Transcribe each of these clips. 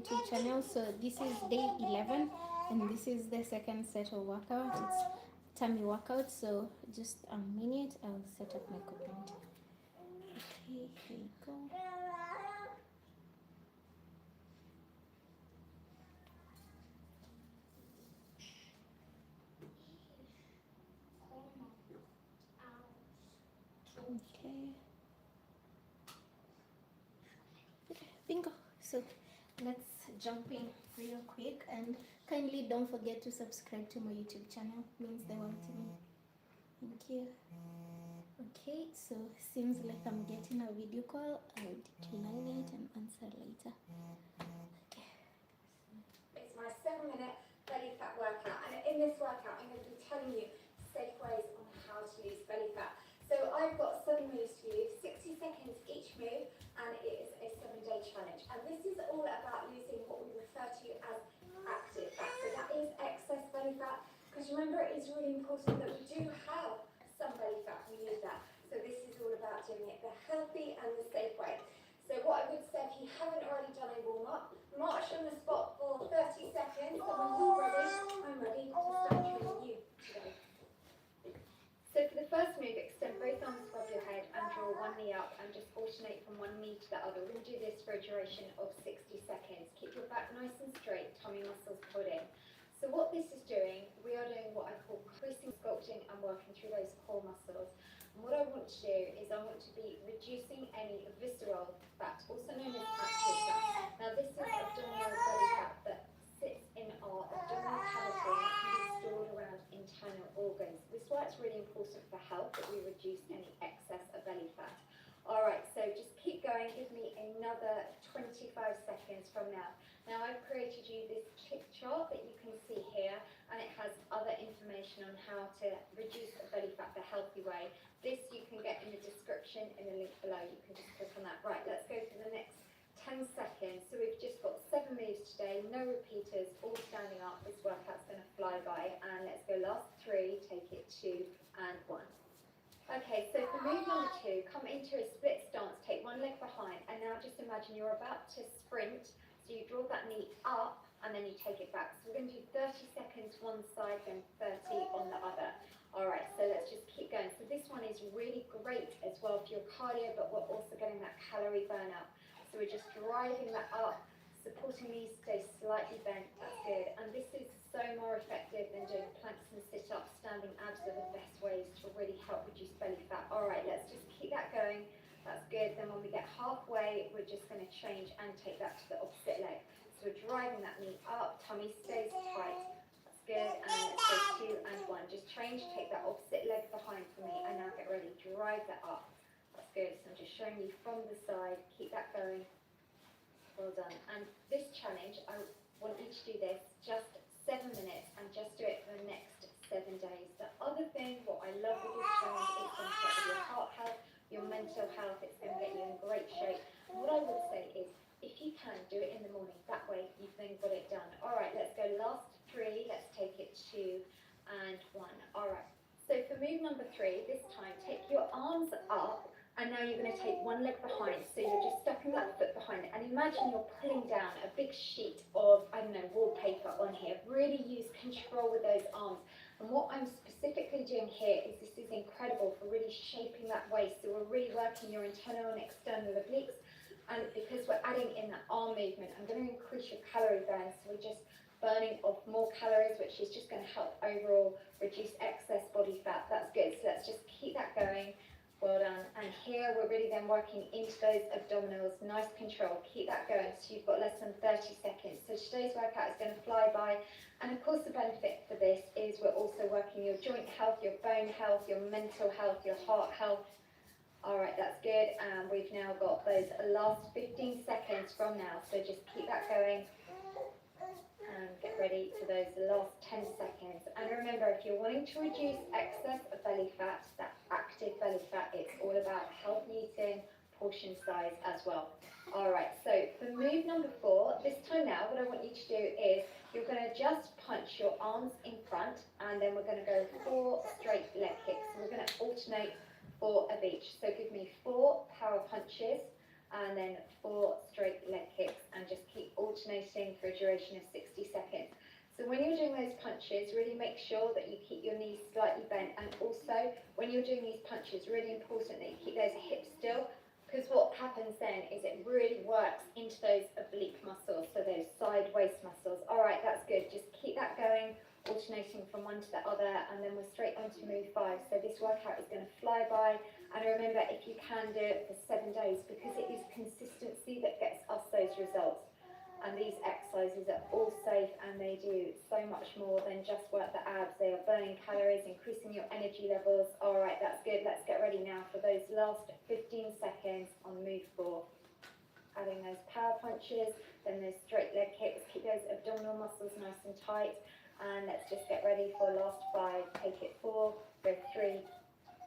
YouTube channel. So this is day 11 and this is the second set of workout. It's tummy workout. So just a minute, I'll set up my equipment. Okay, here you go. Okay. Bingo. So let's jump in real quick, and kindly don't forget to subscribe to my YouTube channel. It means the world to me. Thank you. Okay, so seems like I'm getting a video call. I'll decline it and answer later. Okay. It's my 7-minute belly fat workout, and in this workout I'm going to be telling you safe ways on how to lose belly fat. So I've got 7 moves for you, 60 seconds each move, and it is a 7-day challenge. And this is all about losing what we refer to as active fat. So that is excess belly fat, because remember, it is really important that we do have some belly fat, we need that. So this is all about doing it the healthy and the safe way. So what I would say, if you haven't already done a warm-up, march on the spot for 30 seconds, and when you're ready, I'm ready to start training you today. So for the first move, extend both arms above your head and draw one knee up and just alternate from one knee to the other. We're going to do this for a duration of 60 seconds. Keep your back nice and straight, tummy muscles pulled in. So what this is doing, we are doing what I call increasing sculpting and working through those core muscles. And what I want to do is I want to be reducing any visceral fat, also known as active fat. Now this is abdominal belly fat that sits in our abdominal cavity and can be stored around internal organs. This is why it's really important for health that we reduce any excess of belly fat. Alright, so just keep going, give me another 25 seconds from now. Now I've created you this kick chart that you can see here, and it has other information on how to reduce belly fat the healthy way. This you can get in the description in the link below, you can just click on that. Right, let's go for the next 10 seconds. So we've just got 7 moves today, no repeaters, all standing up. This workout's going to fly by, and let's go last 3, take it 2 and 1. Okay, so for move number 2, come into a split stance, take one leg behind, and now just imagine you're about to sprint. So you draw that knee up and then you take it back. So we're going to do 30 seconds one side, then 30 on the other. Alright, so let's just keep going. So this one is really great as well for your cardio, but we're also getting that calorie burn up. So we're just driving that up, supporting these stay slightly bent, that's good. And this is so more effective than doing planks and sit-ups. Standing abs are the best ways to really help reduce belly fat. Alright, let's just keep that going. That's good. Then when we get halfway, we're just going to change and take that to the opposite leg. So we're driving that knee up, tummy stays tight. That's good. And let's go 2 and 1. Just change, take that opposite leg behind for me, and now get ready. Drive that up. That's good. So I'm just showing you from the side. Keep that going. Well done. And this challenge, I want you to do this just 7 minutes and just do it for the next 7 days. The other thing, what I love with this challenge is going to help with your heart health, your mental health. It's going to get you in great shape. And what I would say is, if you can, do it in the morning. That way you've then got it done. Alright, let's go last 3. Let's take it 2 and 1. Alright, so for move number 3, this time take your arms up, and now you're going to take one leg behind. So you're just stuffing that foot behind it, and imagine you're pulling down a big sheet of, I don't know, wallpaper on here. Really use control with those arms. And what I'm specifically doing here is this is incredible for really shaping that waist. So we're really working your internal and external obliques. And because we're adding in that arm movement, I'm going to increase your calorie burn. So we're just burning off more calories, which is just going to help overall reduce excess body fat. That's good. So let's just keep that going. Well done. And here we're really then working into those abdominals. Nice control. Keep that going. So you've got less than 30 seconds. So today's workout is going to fly by. And of course the benefit for this is we're also working your joint health, your bone health, your mental health, your heart health. Alright, that's good. And we've now got those last 15 seconds from now. So just keep that going. And get ready for those last 10 seconds. And remember, if you're wanting to reduce excess of belly fat, that active belly fat, it's all about healthy eating, portion size as well. Alright, so for move number 4, this time now, what I want you to do is you're going to just punch your arms in front, and then we're going to go 4 straight leg kicks. So we're going to alternate 4 of each. So give me 4 power punches. and then 4 straight leg kicks, and just keep alternating for a duration of 60 seconds. So when you're doing those punches, really make sure that you keep your knees slightly bent, and also when you're doing these punches, really important that you keep those hips still, because what happens then is it really works into those oblique muscles, so those side waist muscles. All right, that's good. Just keep that going, alternating from one to the other, and then we're straight on to move 5. So this workout is going to fly by, and remember, if you can do it for 7 days, because it is consistency that gets us those results. And these exercises are all safe, and they do so much more than just work the abs. They are burning calories, increasing your energy levels. All right, that's good. Let's get ready now for those last 15 seconds on move 4. Adding those power punches, then those straight leg kicks. Keep those abdominal muscles nice and tight. And let's just get ready for last 5. Take it 4, go 3,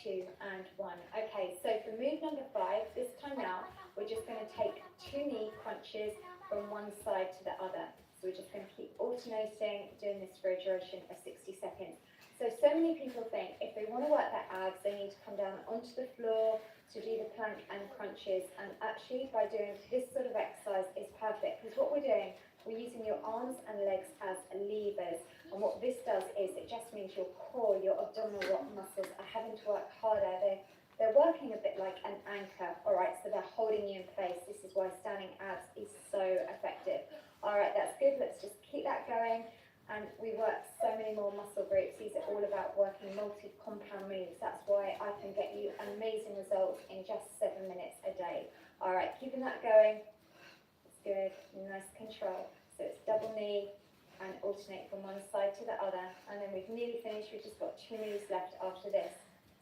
2, and 1. Okay, so for move number 5, this time now, we're just going to take 2 knee crunches from one side to the other. So we're just going to keep alternating, doing this for a duration of 60 seconds. So many people think if they want to work their abs, they need to come down onto the floor to do the plank and crunches. And actually, by doing this sort of exercise is perfect, because what we're doing, we're using your arms and legs as levers. And what this does is it just means your core, your abdominal muscles are having to work harder. They're working a bit like an anchor, all right, so they're holding you in place. This is why standing abs is so effective. All right, that's good. Let's just keep that going. And we work so many more muscle groups. These are all about working multi-compound moves. That's why I can get you amazing results in just 7 minutes a day. All right, keeping that going. That's good. Nice control. So it's double knee and alternate from one side to the other. And then we've nearly finished. We've just got 2 moves left after this.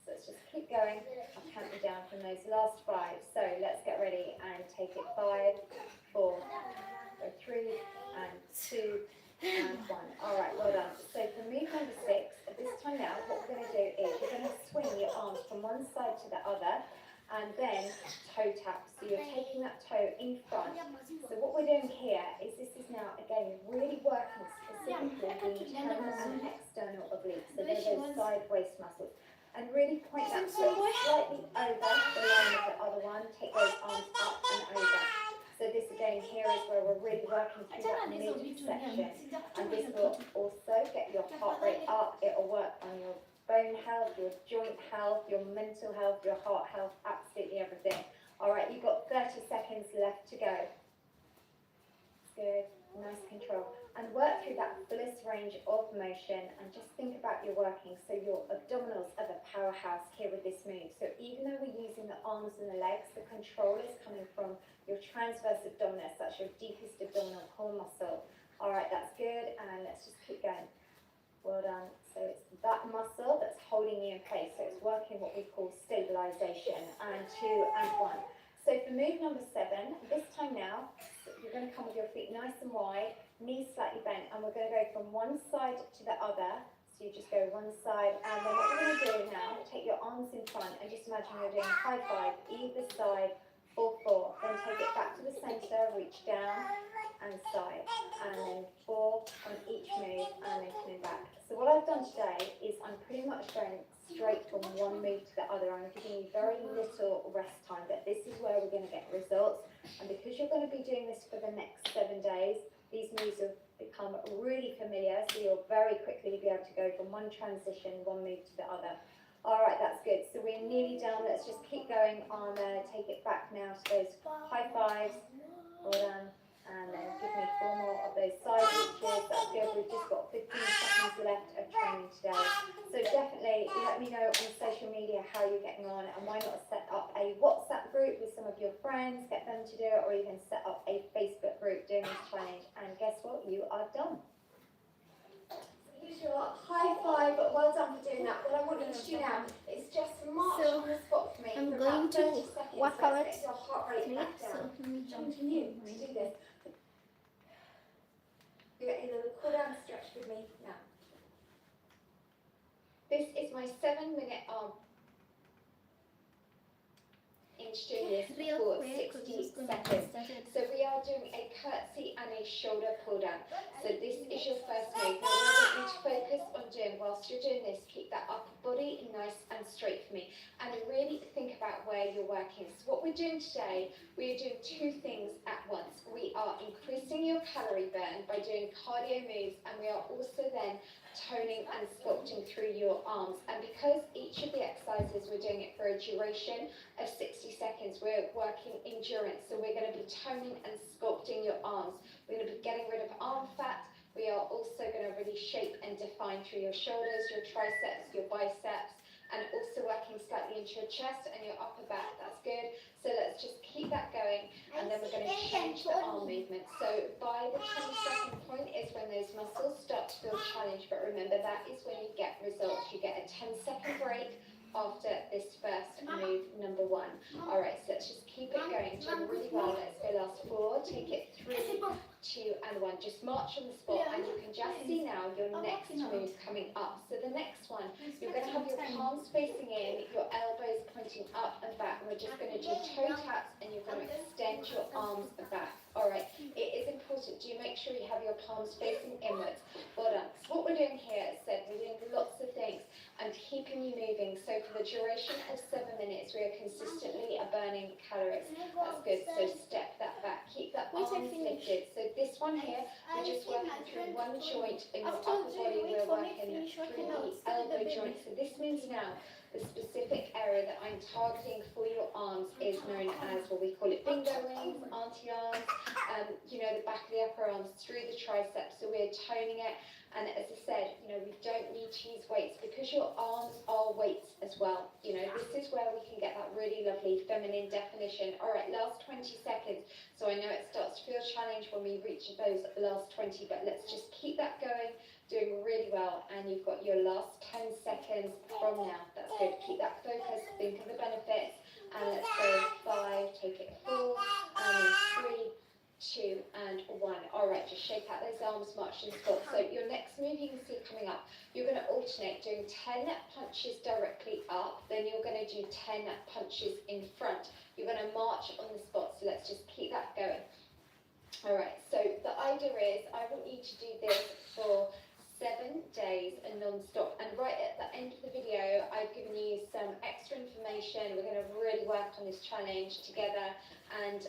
So let's just keep going. I'll count you down from those last 5. So let's get ready and take it 5, 4, 3, and 2, and 1. All right, well done. So for move number 6, at this time now, what we're going to do is you're going to swing your arms from one side to the other, and then toe tap. So you're taking that toe in front. So what we're doing here is this is now, again, really working specifically the internal and external obliques. So they're those side waist muscles. And really point that foot slightly over the line of the other one. Take those arms up and over. So this again here is where we're really working through that midsection. And this will also get your heart rate up. It will work on your bone health, your joint health, your mental health, your heart health, absolutely everything. All right, you've got 30 seconds left to go. Good, nice control. And work through that fullest range of motion, and just think about your working. So your abdominals are the powerhouse here with this move. So even though we're using the arms and the legs, the control is coming from your transverse abdominis. That's your deepest abdominal core muscle. All right, that's good. And let's just keep going. Well done. So it's that muscle that's holding you in place. So it's working what we call stabilization. And 2 and 1. So for move number 7, this time now, you're going to come with your feet nice and wide, knees slightly bent, and we're going to go from one side to the other. So you just go one side, and then what we're going to do now, take your arms in front, and just imagine you're doing high 5, either side, 4, 4. Then take it back to the center, reach down and side, and then 4 on each move, and then coming back. So what I've done today is I'm pretty much going straight from one move to the other. I'm giving you very little rest time, but this is where we're going to get results. And because you're going to be doing this for the next 7 days, these moves will become really familiar, so you'll very quickly be able to go from one transition, one move to the other. All right, that's good. So we're nearly done. Let's just keep going on. Take it back now to those high 5s. Well done. And then give me 4 more of those side reaches. That's good. We've just got 15 seconds left of training today. So definitely let me know on social media how you're getting on, and why not set up a WhatsApp group with some of your friends, get them to do it, or even set up a Facebook group doing this challenge. And guess what? You are done. Here's your high 5. Well done for doing that. What I want you to do now is just march on the spot for me. I'm for going about to 30 seconds. work out. Let's get your heart rate back down. So let me jump Continue to do this. You get a little cool down stretch with me now. This is my 7-minute arm inch doing this real for quick, we're 60 just gonna get seconds. started. So we are doing a curtsy and a shoulder pull down. So this is your first move. Now what I want you to focus on doing whilst you're doing this, keep that upper body nice and straight for me, and really think about where you're working. So what we're doing today, we are doing two things at once. We are increasing your calorie burn by doing cardio moves, and we are also then toning and sculpting through your arms. And because each of the exercises we're doing it for a duration of 60 seconds, we're working endurance. So we're going to be toning and sculpting your arms. We're going to be getting rid of arm fat. We are also going to really shape and define through your shoulders, your triceps, your biceps, and also working slightly into your chest and your upper back. That's good. So let's just keep that going, and then we're going to change the arm movement. So by the 22nd point is when those muscles start to feel challenged, but remember that is when you get results. You get a 10-second break after this first move, number one. All right, so let's just keep it going, doing really well. Let's go last 4, take it 3, 2 and 1. Just march on the spot, and you can just see now your next move coming up. So the next one, you're going to have your palms facing in, your elbows pointing up and back, and we're just going to do toe taps, and you're going to extend your arms back. All right, it is important. Do make sure you have your palms facing inwards. Well done. So what we're doing here, as said, we're doing lots of things and keeping you moving. So for the duration of 7 minutes, we are consistently burning calories. That's good. So step that back. Keep that arms lifted. So this one here, we're just working through one joint in your upper body. We're working through the elbow joint. So this means now the specific area that I'm targeting for your arms is known as, what we call it, bingo wings, auntie arms, you know, the back of the upper arms through the triceps. So we're toning it. And as I said, you know, we don't need to use weights because your arms are weights as well. You know, this is where we can get that really lovely feminine definition. All right, last 20 seconds. So I know it starts to feel challenged when we reach those last 20, but let's just keep that going, doing really well. And you've got your last 10 seconds from now. That's good. Keep that focus, think of the benefits. And let's go 5, take it 4, and then 3, 2 and 1. All right, just shake out those arms, march and squat. So your next move you can see coming up, you're going to alternate doing 10 punches directly up, then you're going to do 10 punches in front. You're going to march on the spot, so let's just keep that going. All right, so the idea is I want you to do this for 7 days and non-stop, and right at the end of the video I've given you some extra information. We're going to really work on this challenge together, and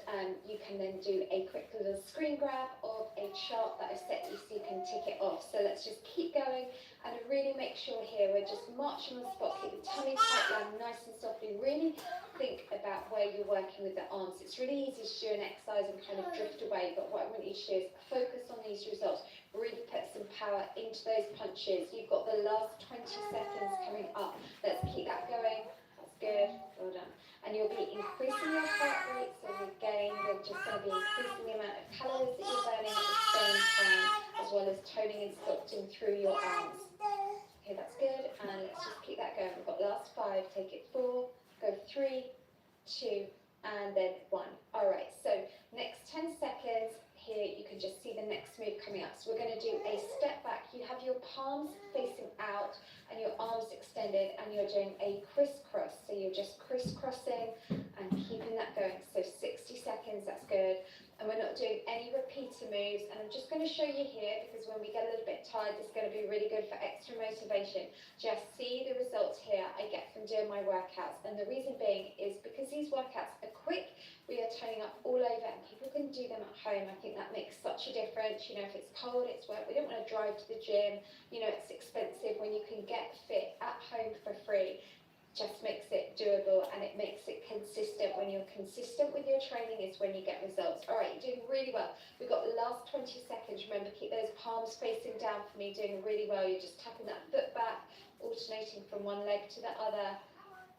you can then do a quick little screen grab of a chart that I've set you so you can tick it off. So let's just keep going and really make sure here we're just marching on the spot, keep the tummy tight down nice and softly. Really think about where you're working with the arms. It's really easy to do an exercise and kind of drift away, but what I want you to do is focus on these results. Really put some power into those punches. You've got the last 20 seconds coming up. Let's keep that going. That's good. Well done. And you'll be increasing your heart rate, so again, we're just going to be increasing the amount of calories that you're burning at the same time, as well as toning and sculpting through your arms. Okay, that's good. And let's just keep that going. We've got last 5, take it 4, go 3, 2, and then 1. All right, so next 10 seconds. Here you can just see the next move coming up. So we're going to do a step back. You have your palms facing out and your arms extended, and you're doing a crisscross. So you're just crisscrossing and keeping that going. So 60 seconds, that's good. And we're not doing any repeater moves. And I'm just going to show you here, because when we get a little bit tired, it's going to be really good for extra motivation. Just see the results here I get from doing my workouts. And the reason being is because these workouts are quick, we are toning up all over, and people can do them at home. I think that makes such a difference. You know, if it's cold, it's wet, we don't want to drive to the gym. You know, it's expensive. When you can get fit at home for free, just makes it doable, and it makes it consistent. When you're consistent with your training is when you get results. All right, you're doing really well. We've got the last 20 seconds. Remember, keep those palms facing down for me, doing really well. You're just tapping that foot back, alternating from one leg to the other.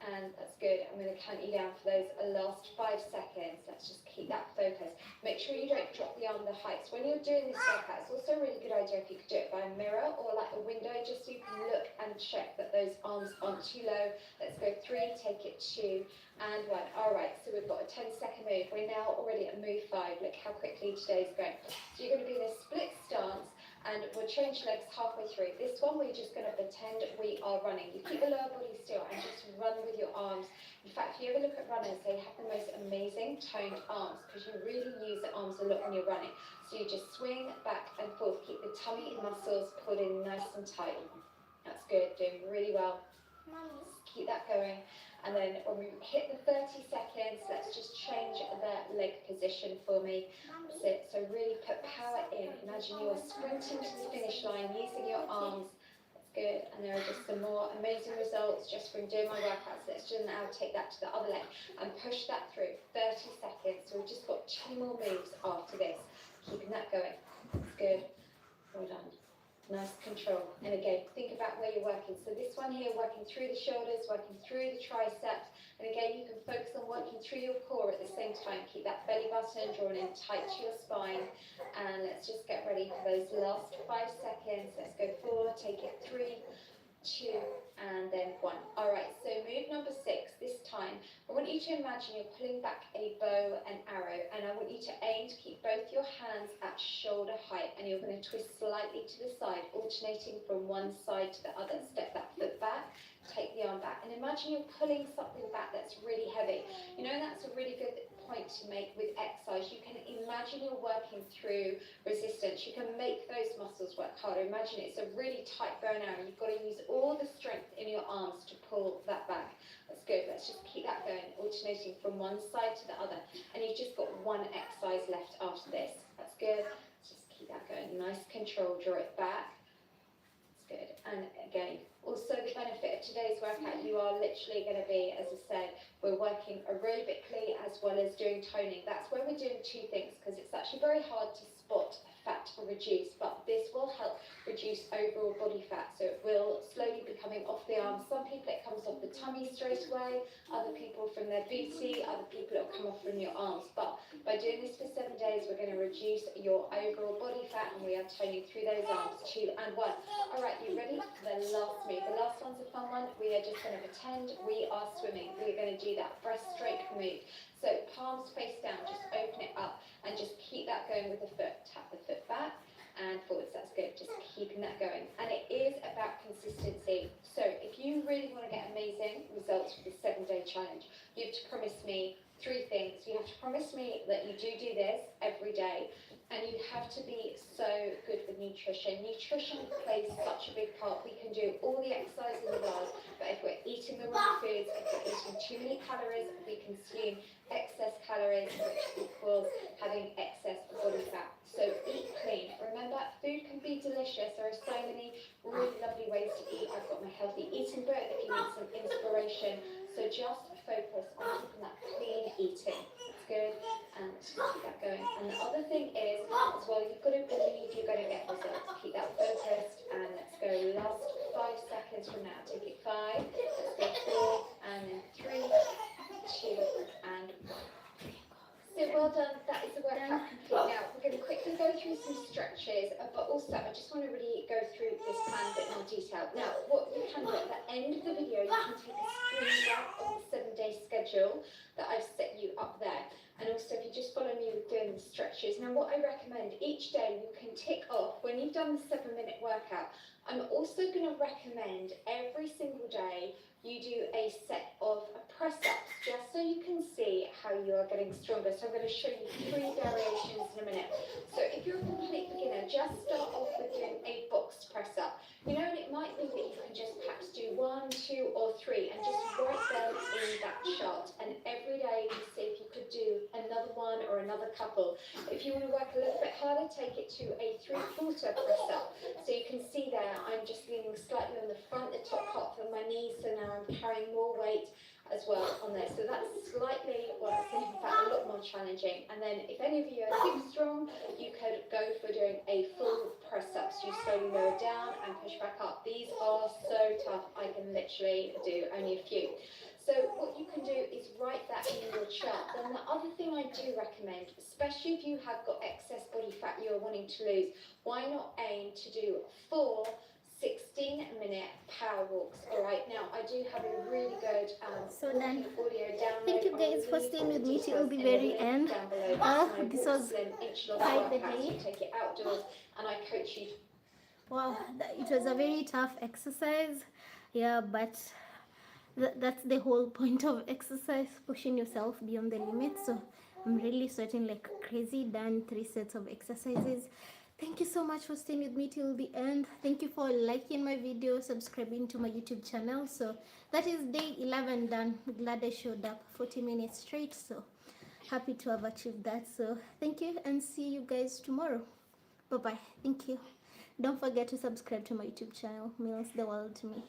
And that's good. I'm going to count you down for those last 5 seconds. Let's just keep that focus. Make sure you don't drop the arm the heights. When you're doing this workout, it's also a really good idea if you could do it by a mirror or like a window, just so you can look and check that those arms aren't too low. Let's go 3, take it 2 and 1. All right, so we've got a 10-second move. We're now already at move 5. Look how quickly today's going. So you're going to be in a split stance, and we're we'll change legs halfway through. This one, we're just going to pretend we are running. You keep the lower body still and just run with your arms. In fact, if you ever look at runners, they have the most amazing toned arms because you really use the arms a lot when you're running. So you just swing back and forth. Keep the tummy muscles pulled in nice and tight. That's good, doing really well. Just keep that going. And then when we hit the 30 seconds, let's just change the leg position for me. That's it. So really put power in. Imagine you're sprinting to the finish line using your arms. That's good. And there are just some more amazing results just from doing my workouts. Let's just now take that to the other leg and push that through. 30 seconds. So we've just got 2 more moves after this. Keeping that going. That's good. Well done. Nice control. And again, think about where you're working. So this one here, working through the shoulders, working through the triceps. And again, you can focus on working through your core at the same time. Keep that belly button drawn in tight to your spine. And let's just get ready for those last 5 seconds. Let's go 4, take it 3, 2, and then 1. All right, so move number 6. This time, I want you to imagine you're pulling back a bow and arrow, and I want you to aim to keep both your hands at shoulder height, and you're going to twist slightly to the side, alternating from one side to the other. Step that foot back, take the arm back, and imagine you're pulling something back that's really heavy. You know, that's a really good point to make with exercise. You can imagine you're working through resistance. You can make those muscles work harder. Imagine it's a really tight bow and arrow. You've got to use all the strength in your arms to pull that back. That's good. Let's just keep that going, alternating from one side to the other. And you've just got one exercise left after this. That's good. Let's just keep that going. Nice control. Draw it back. That's good. And again, also the benefit of today's workout, you are literally going to be, as I said, we're working aerobically as well as doing toning. That's where we're doing 2 things, because it's actually very hard to spot fat reduce, but this will help reduce overall body fat. So it will slowly be coming off the arms. Some people it comes off the tummy straight away, other people from their booty, other people it will come off from your arms. But by doing this for 7 days, we're going to reduce your overall body fat, and we are toning through those arms. 2 and 1. All right, you ready for the last move? The last one's a fun one. We are just going to pretend we are swimming. We're going to do that breaststroke move. So palms face down, just open it up and just keep that going with the foot. Tap the foot back and forwards. That's good. Just keeping that going. And it is about consistency. So if you really want to get amazing results with the 7-day challenge, you have to promise me 3 things. You have to promise me that you do this every day. And you have to be so good with nutrition. Nutrition plays such a big part. We can do all the exercise in the world, but if we're eating the wrong foods, if we're eating too many calories, we consume excess calories, which equals having excess body fat. So eat clean. Remember, food can be delicious. There are so many really lovely ways to eat. I've got my healthy eating book if you need some inspiration. So just focus on keeping that clean eating. That's good. And let's just keep that going. And the other thing is, as well, you've got to believe you're going to get results. Keep that focused. And let's go last 5 seconds from now. Take it 5. Let's go 4. And then 3, 2, and 1. So well done. That is the workout complete. Now, we're going to quickly go through some stretches, but also I just want to really go through this plan a bit more detail. Now, what you can do at the end of the video, you can take a screenshot of the 7-day schedule that I've set you up there. And also, if you just follow me with doing the stretches. Now, what I recommend, each day you can tick off, when you've done the 7-minute workout, I'm also going to recommend every single day you do a set of press-ups, just so you can see how you are getting stronger. So I'm going to show you 3 variations in a minute. So if you're a complete beginner, just start off with doing a box press-up. You know, and it might be that you can just perhaps do 1, 2, or 3, and just write them in that chart. And every day you see if you could do another one or another couple. If you want to work a little bit harder, take it to a 3/4 press-up. So you can see there, I'm just leaning slightly on the front, the top half of my knees, so now I'm carrying more weight as well on there. So that's slightly, well, in fact, a lot more challenging. And then if any of you are super strong, you could go for doing a full press-up. So you slowly lower down and push back up. These are so tough. I can literally do only a few. So what you can do is write that in your chart. Then the other thing I do recommend, especially if you have got excess body fat you're wanting to lose, why not aim to do 4 16-minute power walks? All right, now I do have a really good So then, audio download. thank you guys for staying with me till the very end. This was quite the day. You take it outdoors, and I coach you Wow, it was a very tough exercise. Yeah, but that's the whole point of exercise, pushing yourself beyond the limits. So I'm really sweating like crazy. Done 3 sets of exercises. Thank you so much for staying with me till the end. Thank you for liking my video, subscribing to my YouTube channel. So that is day 11 done. Glad I showed up 40 minutes straight. So happy to have achieved that. So thank you and see you guys tomorrow. Bye bye. Thank you. Don't forget to subscribe to my YouTube channel. Means the world to me.